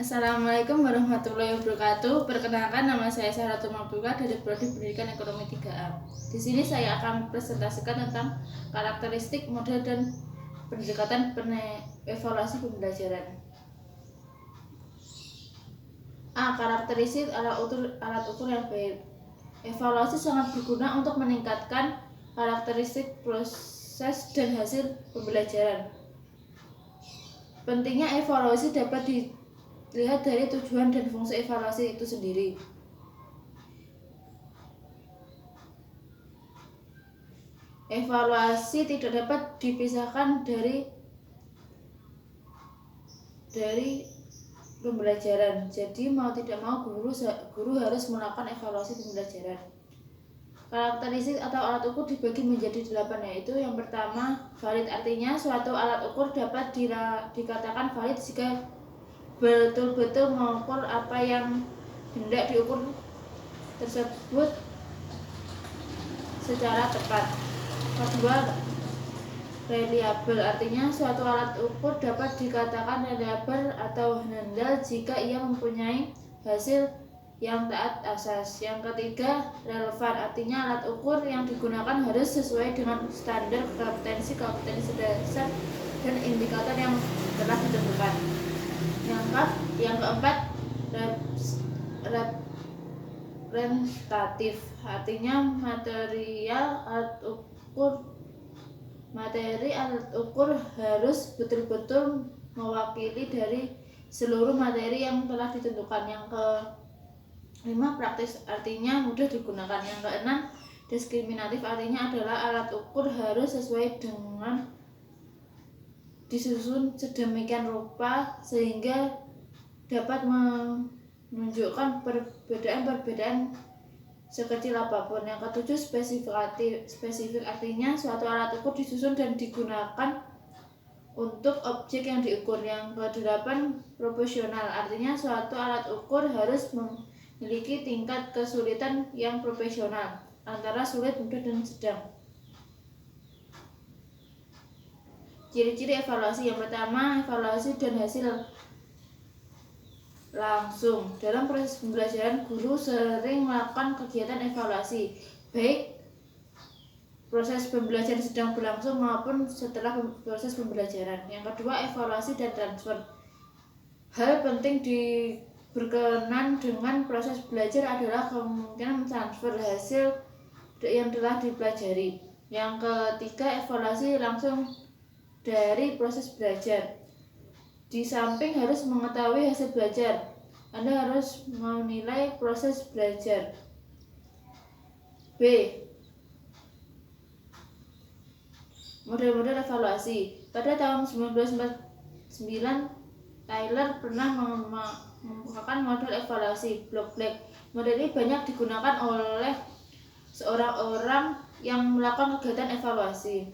Assalamualaikum warahmatullahi wabarakatuh. Perkenalkan, nama saya Sahratul Mabduka dari Prodi Pendidikan Ekonomi 3A. Di sini saya akan presentasikan tentang karakteristik, model, dan pendekatan evaluasi pembelajaran. A. Karakteristik alat ukur yang baik. Evaluasi sangat berguna untuk meningkatkan karakteristik proses dan hasil pembelajaran. Pentingnya evaluasi dapat dilihat dari tujuan dan fungsi evaluasi itu sendiri. Evaluasi tidak dapat dipisahkan dari pembelajaran. Jadi mau tidak mau guru harus melakukan evaluasi pembelajaran. Karakteristik atau alat ukur dibagi menjadi 8, yaitu yang pertama, valid. Artinya suatu alat ukur dapat dikatakan valid jika betul-betul mengukur apa yang hendak diukur tersebut secara tepat. Kedua, reliable. Artinya suatu alat ukur dapat dikatakan reliable atau handal jika ia mempunyai hasil yang taat asas. Yang ketiga, relevan. Artinya alat ukur yang digunakan harus sesuai dengan standar kompetensi dasar dan indikator yang telah ditentukan. Yang keempat, representatif. Artinya materi alat ukur harus betul-betul mewakili dari seluruh materi yang telah ditentukan. Yang kelima, praktis. Artinya mudah digunakan. Yang keenam, diskriminatif. Artinya adalah alat ukur harus sesuai dengan disusun sedemikian rupa sehingga dapat menunjukkan perbedaan sekecil apapun. Yang ketujuh, spesifik. Artinya suatu alat ukur disusun dan digunakan untuk objek yang diukur. Yang kedelapan, proporsional. Artinya suatu alat ukur harus memiliki tingkat kesulitan yang proporsional antara sulit, mudah, dan sedang. Ciri-ciri evaluasi. Yang pertama, evaluasi dan hasil langsung. Dalam proses pembelajaran, guru sering melakukan kegiatan evaluasi, baik proses pembelajaran sedang berlangsung maupun setelah proses pembelajaran. Yang kedua, evaluasi dan transfer. Hal penting berkenan dengan proses belajar adalah kemungkinan transfer hasil yang telah dipelajari. Yang ketiga, evaluasi langsung dari proses belajar. Di samping harus mengetahui hasil belajar, Anda harus menilai proses belajar. B. Model-model evaluasi. Pada tahun 1949, Taylor pernah membukakan model evaluasi Block Black. Model ini banyak digunakan oleh seorang orang yang melakukan kegiatan evaluasi.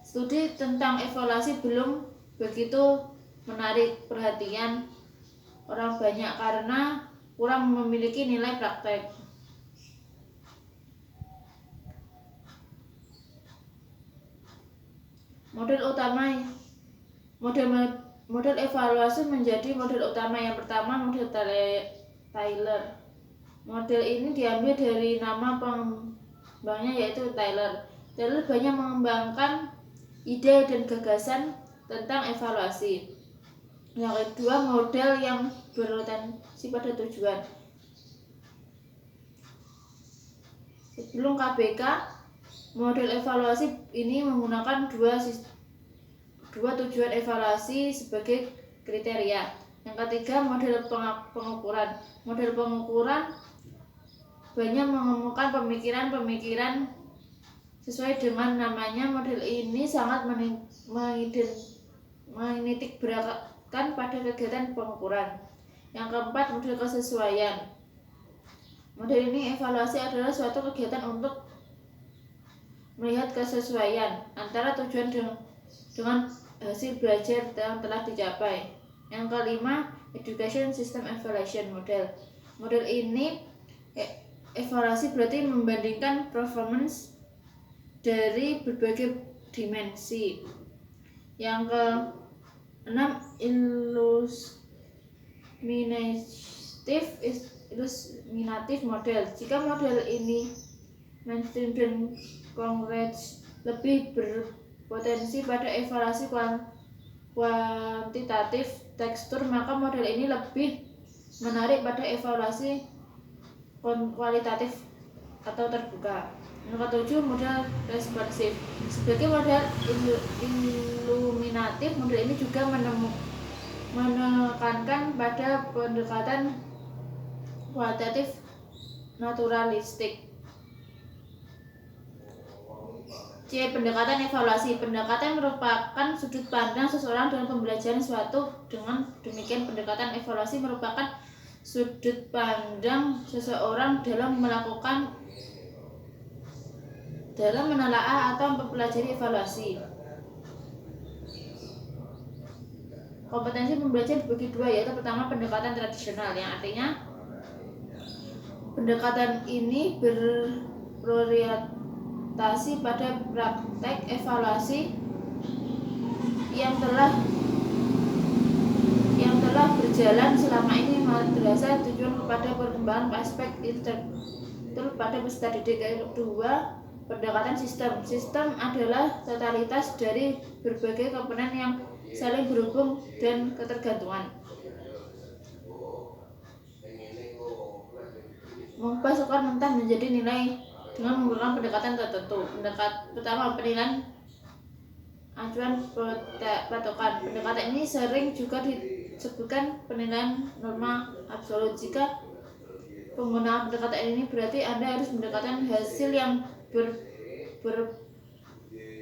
Studi tentang evaluasi belum begitu menarik perhatian orang banyak karena kurang memiliki nilai praktek. Model evaluasi menjadi model utama. Yang pertama, model Taylor. Model ini diambil dari nama pengembangnya, yaitu Taylor. Taylor banyak mengembangkan ide dan gagasan tentang evaluasi. Yang kedua, model yang berorientasi pada tujuan. Sebelum KBK, model evaluasi ini menggunakan dua tujuan evaluasi sebagai kriteria. Yang ketiga, model pengukuran. Model pengukuran banyak mengemukakan pemikiran sesuai dengan namanya. Model ini sangat menitik beratkan pada kegiatan pengukuran. Yang keempat, model kesesuaian. Model ini evaluasi adalah suatu kegiatan untuk melihat kesesuaian antara tujuan dengan hasil belajar yang telah dicapai. Yang kelima, education system evaluation model. Model ini evaluasi berarti membandingkan performance dari berbagai dimensi. Yang keenam, Illuminatif model. Jika model ini mainstream dan Congress lebih berpotensi pada evaluasi kuantitatif tekstur, maka model ini lebih menarik pada evaluasi kualitatif atau terbuka. Nomor 7, model responsif. Sebagai model illuminatif, model ini juga menekankan pada pendekatan kualitatif naturalistik. C. Pendekatan evaluasi. Pendekatan merupakan sudut pandang seseorang dalam pembelajaran suatu. Dengan demikian, pendekatan evaluasi merupakan sudut pandang seseorang dalam menelaah atau mempelajari evaluasi. Kompetensi pembelajar dibagi dua, yaitu pertama pendekatan tradisional, yang artinya pendekatan ini berorientasi pada praktek evaluasi yang telah berjalan selama ini, madrasah tujuan kepada perkembangan aspek itu pada peserta didik. Yang kedua, pendekatan sistem. Sistem adalah totalitas dari berbagai komponen yang saling berhubung dan ketergantungan. Mengubah sukar mentah menjadi nilai dengan menggunakan pendekatan tertentu. Pertama, penilaian acuan patokan. Pendekatan ini sering juga disebutkan penilaian norma absolut. Jika penggunaan pendekatan ini berarti Anda harus mendekatkan hasil yang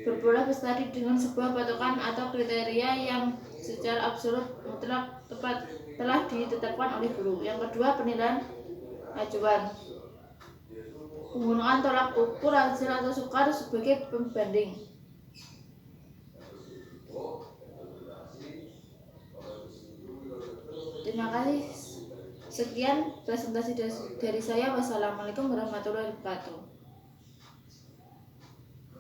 berboleh bestari dengan sebuah patokan atau kriteria yang secara absolut mutlak telah ditetapkan oleh guru. Yang kedua, penilaian acuan. Penggunaan tolak ukur hasil atau sukar sebagai pembanding. Terima kasih. Sekian presentasi dari saya. Wassalamualaikum warahmatullahi wabarakatuh.